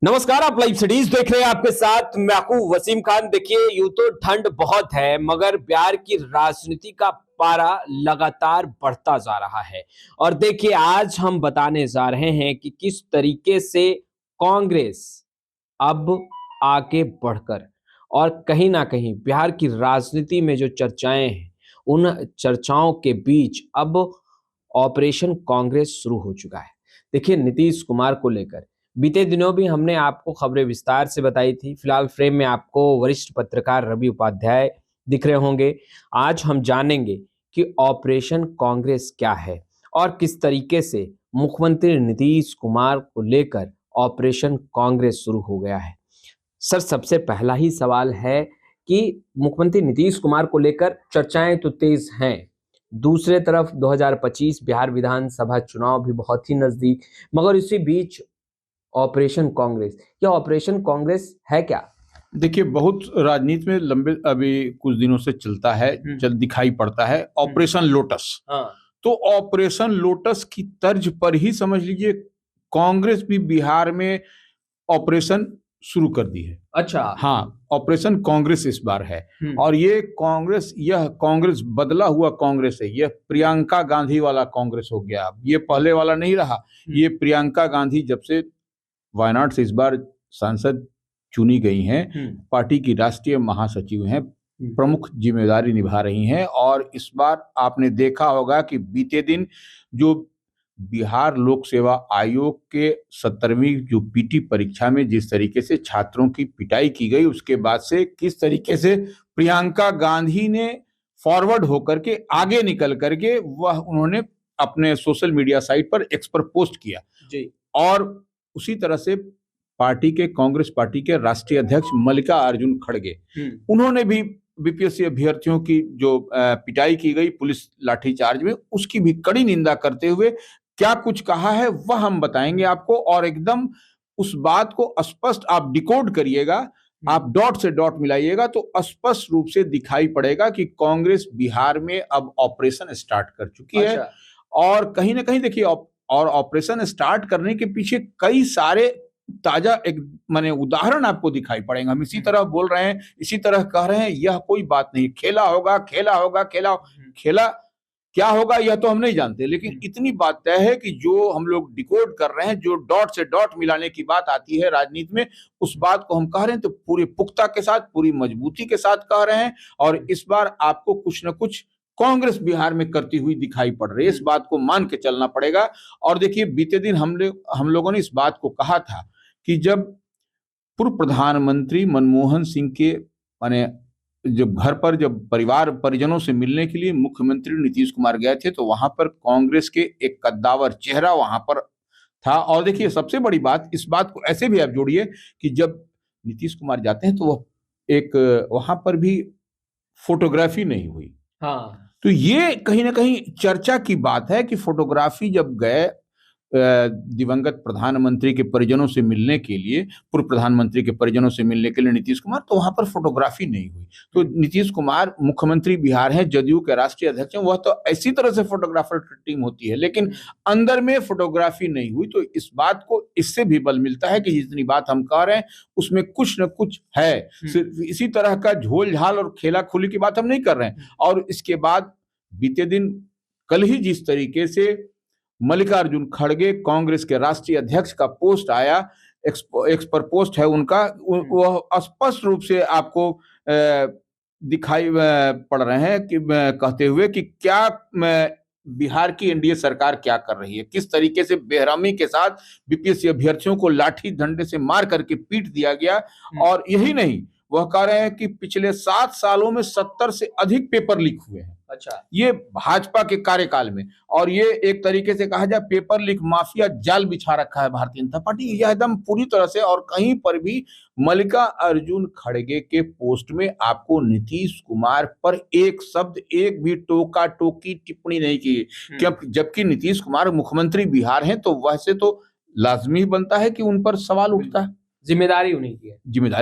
नमस्कार, आप live studies देख रहे हैं। आपके साथ मैं हूं वसीम खान। देखिए, यूं तो ठंड बहुत है, मगर बिहार की राजनीति का पारा लगातार बढ़ता जा रहा है। और देखिए, आज हम बताने जा रहे हैं कि किस तरीके से कांग्रेस अब आगे बढ़कर और कहीं ना कहीं बिहार की राजनीति में जो चर्चाएं हैं, उन चर्चाओं के बीच अब ऑपरेशन कांग्रेस शुरू हो चुका है। देखिए, नीतीश कुमार को लेकर बीते दिनों भी हमने आपको खबरें विस्तार से बताई थी। फिलहाल फ्रेम में आपको वरिष्ठ पत्रकार रवि उपाध्याय दिख रहे होंगे। आज हम जानेंगे कि ऑपरेशन कांग्रेस क्या है और किस तरीके से मुख्यमंत्री नीतीश कुमार को लेकर ऑपरेशन कांग्रेस शुरू हो गया है। सर, सबसे पहला ही सवाल है कि मुख्यमंत्री नीतीश कुमार को लेकर चर्चाएं तो तेज हैं, दूसरे तरफ 2025 बिहार विधानसभा चुनाव भी बहुत ही नजदीक, मगर इसी बीच ऑपरेशन कांग्रेस, क्या ऑपरेशन कांग्रेस है क्या? देखिए, बहुत राजनीति में लंबे अभी कुछ दिनों से चलता है, दिखाई पड़ता है ऑपरेशन लोटस। तो ऑपरेशन लोटस की तर्ज पर ही समझ लीजिए कांग्रेस भी बिहार में ऑपरेशन शुरू कर दी है। अच्छा, हाँ, ऑपरेशन कांग्रेस इस बार है। और यह कांग्रेस बदला हुआ कांग्रेस है। यह प्रियंका गांधी वाला कांग्रेस हो गया। ये पहले वाला नहीं रहा। ये प्रियंका गांधी जब से वायनाड से इस बार सांसद चुनी गई हैं, पार्टी की राष्ट्रीय महासचिव हैं, प्रमुख जिम्मेदारी निभा रही हैं। और इस बार आपने देखा होगा कि बीते दिन जो बिहार लोक सेवा आयोग के 17वीं जो पीटी परीक्षा में जिस तरीके से छात्रों की पिटाई की गई, उसके बाद से किस तरीके से प्रियंका गांधी ने फॉरवर्ड होकर के आगे निकल करके उन्होंने अपने सोशल मीडिया साइट पर एक्स पर पोस्ट किया जी। और उसी तरह से कांग्रेस पार्टी के राष्ट्रीय अध्यक्ष मल्लिकार्जुन खड़गे, उन्होंने भी बीपीएससी अभ्यर्थियों की जो पिटाई की गई पुलिस लाठीचार्ज में, उसकी भी कड़ी निंदा करते हुए क्या कुछ कहा है वह हम बताएंगे आपको। और एकदम उस बात को स्पष्ट आप डिकोड करिएगा, आप डॉट से डॉट मिलाइएगा तो स्पष्ट रूप से दिखाई पड़ेगा कि कांग्रेस बिहार में अब ऑपरेशन स्टार्ट कर चुकी है। और कहीं ना कहीं देखिए, और ऑपरेशन स्टार्ट करने के पीछे कई सारे ताजा एक माने उदाहरण आपको दिखाई पड़ेंगे। हम इसी तरह बोल रहे हैं, इसी तरह कह रहे हैं, यह कोई बात नहीं। खेला होगा क्या होगा यह तो हम नहीं जानते, लेकिन इतनी बात तय है कि जो हम लोग डिकोड कर रहे हैं, जो डॉट से डॉट मिलाने की बात आती है राजनीति में, उस बात को हम कह रहे हैं तो पूरे पुख्ता के साथ, पूरी मजबूती के साथ कह रहे हैं। और इस बार आपको कुछ न कुछ कांग्रेस बिहार में करती हुई दिखाई पड़ रही है, इस बात को मान के चलना पड़ेगा। और देखिए, बीते दिन हम लोगों ने इस बात को कहा था कि जब पूर्व प्रधानमंत्री मनमोहन सिंह के माने जब घर पर जब परिवार परिजनों से मिलने के लिए मुख्यमंत्री नीतीश कुमार गए थे, तो वहां पर कांग्रेस के एक कद्दावर चेहरा वहां पर था। और देखिए, सबसे बड़ी बात, इस बात को ऐसे भी आप जोड़िए कि जब नीतीश कुमार जाते हैं तो वह एक वहां पर भी फोटोग्राफी नहीं हुई। तो ये कहीं ना कहीं चर्चा की बात है कि फोटोग्राफी जब गए दिवंगत प्रधानमंत्री के परिजनों से मिलने के लिए, पूर्व प्रधानमंत्री के परिजनों से मिलने के लिए नीतीश कुमार, तो वहां पर फोटोग्राफी नहीं हुई। तो नीतीश कुमार मुख्यमंत्री बिहार हैं, जदयू के राष्ट्रीय अध्यक्ष हैं, वह तो ऐसी तरह से फोटोग्राफर टीम होती है, लेकिन अंदर में फोटोग्राफी नहीं हुई। तो इस बात को इससे भी बल मिलता है कि जितनी बात हम कह रहे हैं उसमें कुछ न कुछ है। सिर्फ इसी तरह का झोल झाल और खेला खुली की बात हम नहीं कर रहे हैं। और इसके बाद बीते दिन कल ही जिस तरीके से मल्लिकार्जुन खड़गे कांग्रेस के राष्ट्रीय अध्यक्ष का पोस्ट आया, एक्स पर पोस्ट है उनका, वह स्पष्ट रूप से आपको दिखाई पड़ रहे हैं कि कहते हुए कि क्या बिहार की एनडीए सरकार क्या कर रही है, किस तरीके से बेरहमी के साथ बीपीएससी अभ्यर्थियों को लाठी डंडे से मार करके पीट दिया गया। और यही नहीं, वह कह रहे हैं कि पिछले 7 सालों में 70 से अधिक पेपर लीक हुए हैं। अच्छा, ये भाजपा के कार्यकाल में। और ये एक तरीके से कहा जाए पेपर लीक माफिया जाल बिछा रखा है भारतीय जनता पार्टी, यह एकदम पूरी तरह से। और कहीं पर भी मल्लिकार्जुन खड़गे के पोस्ट में आपको नीतीश कुमार पर एक शब्द, एक भी टोका टोकी टिप्पणी नहीं की, जबकि नीतीश कुमार मुख्यमंत्री बिहार हैं, तो वैसे तो लाजमी बनता है कि उन पर सवाल उठता है। जिम्मेदारी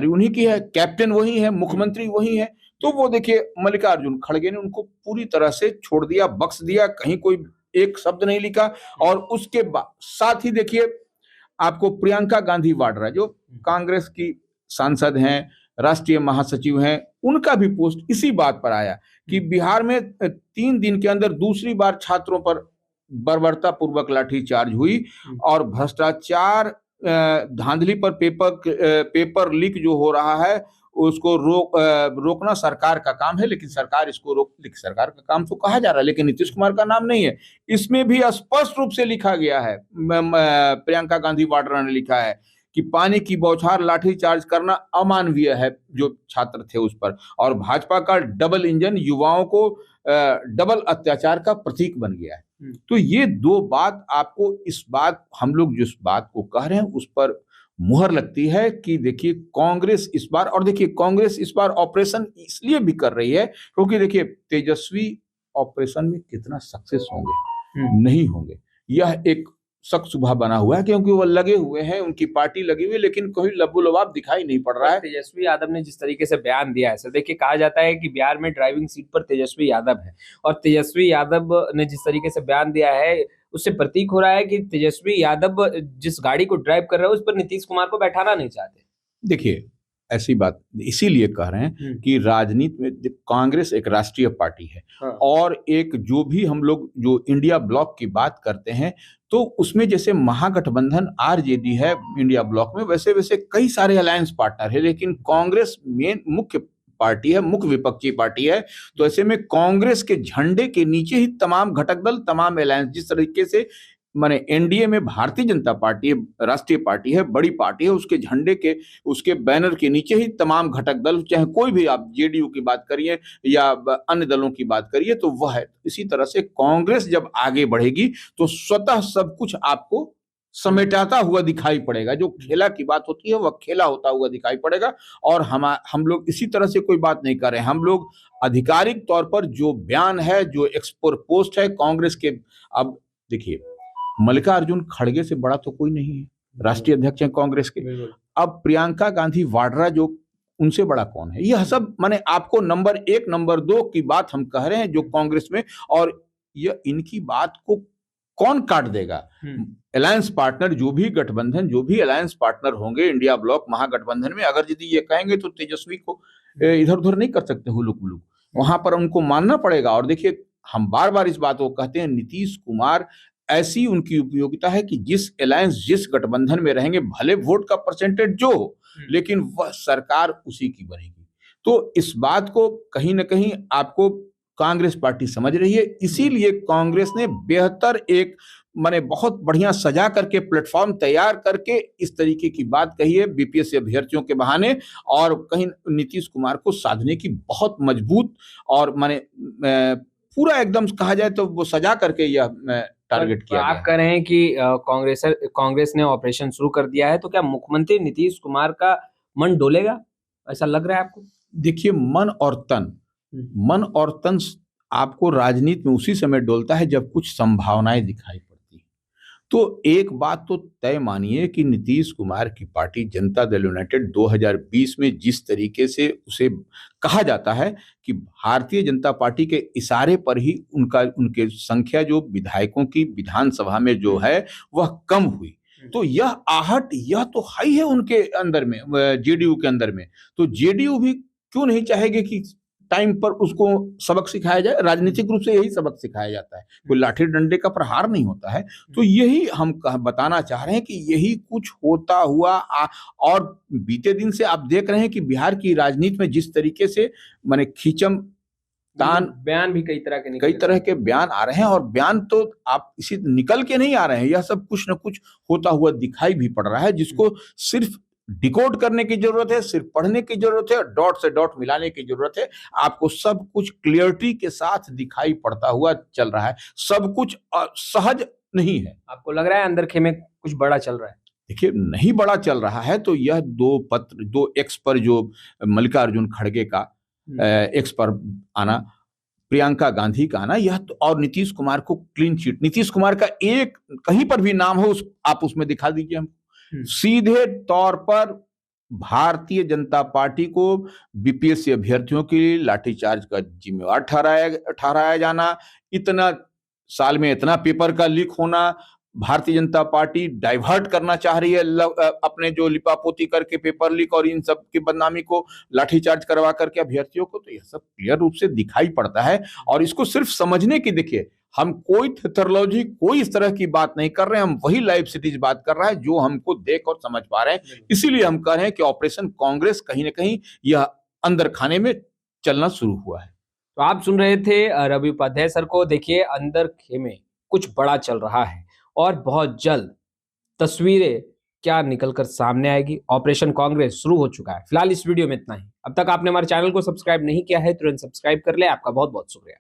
उन्हीं की है, कैप्टन वही है, मुख्यमंत्री वही है। तो वो देखिए, मल्लिकार्जुन खड़गे ने उनको पूरी तरह से छोड़ दिया, बख्श दिया, कहीं कोई एक शब्द नहीं लिखा। और उसके बाद साथ ही देखिए, आपको प्रियंका गांधी वाड्रा जो कांग्रेस की सांसद हैं, राष्ट्रीय महासचिव हैं, उनका भी पोस्ट इसी बात पर आया कि बिहार में 3 दिन के अंदर दूसरी बार छात्रों पर बर्बरता पूर्वक लाठीचार्ज हुई और भ्रष्टाचार, धांधली पर पेपर लीक जो हो रहा है उसको रोकना सरकार का काम है, लेकिन सरकार सरकार का काम तो कहा जा रहा है, लेकिन नीतीश कुमार का नाम नहीं है। इसमें भी स्पष्ट रूप से लिखा गया है, प्रियंका गांधी वाड्रा ने लिखा है कि पानी की बौछार लाठीचार्ज करना अमानवीय है जो छात्र थे उस पर, और भाजपा का डबल इंजन युवाओं को डबल अत्याचार का प्रतीक बन गया है। तो ये दो बात आपको, इस बात हम लोग जिस बात को कह रहे हैं उस पर मुहर लगती है कि देखिए कांग्रेस इस बार, और देखिए कांग्रेस इस बार ऑपरेशन इसलिए भी कर रही है क्योंकि देखिए तेजस्वी ऑपरेशन में कितना सक्सेस होंगे, नहीं होंगे, यह एक शक सुबह बना हुआ है क्योंकि वो लगे हुए हैं, उनकी पार्टी लगी हुई है, लेकिन कोई लबो लबाब दिखाई नहीं पड़ रहा है। तेजस्वी यादव ने जिस तरीके से बयान दिया है, सर देखिए कहा जाता है कि बिहार में ड्राइविंग सीट पर तेजस्वी यादव है, और तेजस्वी यादव ने जिस तरीके से बयान दिया है उससे प्रतीक हो रहा है कि तेजस्वी यादव जिस गाड़ी को ड्राइव कर रहे हैं उस पर नीतीश कुमार को बैठाना नहीं चाहते। देखिए ऐसी बात इसीलिए कह रहे हैं कि राजनीति में कांग्रेस एक राष्ट्रीय पार्टी है, और एक जो भी हम लोग जो इंडिया ब्लॉक की बात करते हैं तो उसमें जैसे महागठबंधन आरजेडी है इंडिया ब्लॉक में, वैसे वैसे कई सारे अलायंस पार्टनर है, लेकिन कांग्रेस मेन मुख्य पार्टी है, मुख्य विपक्षी पार्टी है। तो ऐसे में कांग्रेस के झंडे के नीचे ही तमाम घटक दल, तमाम अलायंस, जिस तरीके से माने एनडीए में भारतीय जनता पार्टी राष्ट्रीय पार्टी है, बड़ी पार्टी है, उसके झंडे के, उसके बैनर के नीचे ही तमाम घटक दल, चाहे कोई भी आप जेडीयू की बात करिए या अन्य दलों की बात करिए, तो वह है। इसी तरह से कांग्रेस जब आगे बढ़ेगी तो स्वतः सब कुछ आपको समेटाता हुआ दिखाई पड़ेगा। जो खेला की बात होती है वह खेला होता हुआ दिखाई पड़ेगा। और हम लोग इसी तरह से कोई बात नहीं कर रहे हैं, हम लोग आधिकारिक तौर पर जो बयान है, जो एक्सपोर्ट पोस्ट है कांग्रेस के, अब देखिए मल्लिकार्जुन खड़गे से बड़ा तो कोई नहीं है, राष्ट्रीय अध्यक्ष हैं कांग्रेस के। अब प्रियंका गांधी वाड्रा जो, उनसे बड़ा कौन है? यह सब माने आपको नंबर 1 नंबर 2 की बात हम कह रहे हैं जो कांग्रेस में, और यह इनकी बात को कौन काट देगा? अलायंस पार्टनर, जो भी गठबंधन, जो भी अलायंस पार्टनर होंगे इंडिया ब्लॉक महागठबंधन में, अगर यदि ये कहेंगे तो तेजस्वी को इधर उधर नहीं कर सकते हुलुक बुलुक, वहां पर उनको मानना पड़ेगा। और देखिए हम बार बार इस बात को कहते हैं, नीतीश कुमार ऐसी उनकी उपयोगिता है कि जिस अलायंस, जिस गठबंधन में रहेंगे, भले वोट का परसेंटेज जो हो, लेकिन वह सरकार उसी की बनेगी। तो इस बात को कहीं ना कहीं आपको कांग्रेस पार्टी समझ रही है, इसीलिए कांग्रेस ने बेहतर एक माने बहुत बढ़िया सजा करके प्लेटफॉर्म तैयार करके इस तरीके की बात कही है बीपीएससी अभ्यर्थियों के बहाने, और कहीं नीतीश कुमार को साधने की बहुत मजबूत और माने पूरा एकदम कहा जाए तो वो सजा करके यह टारगेट किया। आप कह रहे हैं कि कांग्रेस ने ऑपरेशन शुरू कर दिया है, तो क्या मुख्यमंत्री नीतीश कुमार का मन डोलेगा, ऐसा लग रहा है आपको? देखिए मन और तन आपको राजनीति में उसी समय डोलता है जब कुछ संभावनाएं दिखाई पड़ती हैं। तो एक बात तो तय मानिए कि नीतीश कुमार की पार्टी जनता दल यूनाइटेड 2020 में जिस तरीके से उसे कहा जाता है कि भारतीय जनता पार्टी के इशारे पर ही उनके संख्या जो विधायकों की विधानसभा में जो है वह कम हुई, तो यह आहट यह तो है ही है उनके अंदर में, जेडीयू के अंदर में। तो जेडीयू भी क्यों नहीं चाहेगी कि टाइम पर उसको सबक सिखाया जाए? राजनीतिक रूप से यही सबक सिखाया जाता है, कोई लाठी डंडे का प्रहार नहीं होता है। तो यही हम बताना चाह रहे हैं कि यही कुछ होता हुआ और बीते दिन से आप देख रहे हैं कि बिहार की राजनीति में जिस तरीके से माने खींचम तान बयान भी कई तरह के बयान आ रहे हैं, और बयान तो आप इसी निकल के नहीं आ रहे हैं, यह सब कुछ न कुछ होता हुआ दिखाई भी पड़ रहा है, जिसको सिर्फ डिकोड करने की जरूरत है, सिर्फ पढ़ने की जरूरत है, डॉट से डॉट मिलाने की जरूरत है। आपको सब कुछ क्लियरिटी के साथ दिखाई पड़ता हुआ चल रहा है, सब कुछ सहज नहीं है। आपको लग रहा है अंदर खेमे कुछ बड़ा चल रहा है? देखिए नहीं बड़ा चल रहा है तो यह 2 एक्स पर जो मल्लिकार्जुन खड़गे का एक्स पर आना, प्रियंका गांधी का आना, यह तो, और नीतीश कुमार को क्लीन चिट, नीतीश कुमार का एक कहीं पर भी नाम हो आप उसमें दिखा दीजिए हमको। सीधे तौर पर भारतीय जनता पार्टी को बीपीएससी अभ्यर्थियों के लिए लाठीचार्ज का जिम्मेवार ठहराया जाना, इतना साल में इतना पेपर का लीक होना, भारतीय जनता पार्टी डाइवर्ट करना चाह रही है अपने जो लिपापोती करके पेपर लीक और इन सब की बदनामी को लाठीचार्ज करवा करके अभ्यर्थियों को, तो यह सब क्लियर रूप से दिखाई पड़ता है। और इसको सिर्फ समझने की, देखिए हम कोई थेथरोलॉजी कोई इस तरह की बात नहीं कर रहे हैं, हम वही लाइव सिटीज बात कर रहा है जो हमको देख और समझ पा रहे हैं। इसीलिए हम कह रहे हैं कि ऑपरेशन कांग्रेस कहीं ना कहीं यह अंदर खाने में चलना शुरू हुआ है। तो आप सुन रहे थे रवि उपाध्याय सर को। देखिए, अंदर खेमे कुछ बड़ा चल रहा है और बहुत जल्द तस्वीरें क्या निकलकर सामने आएगी। ऑपरेशन कांग्रेस शुरू हो चुका है। फिलहाल इस वीडियो में इतना ही। अब तक आपने हमारे चैनल को सब्सक्राइब नहीं किया है, तुरंत सब्सक्राइब कर ले। आपका बहुत बहुत शुक्रिया।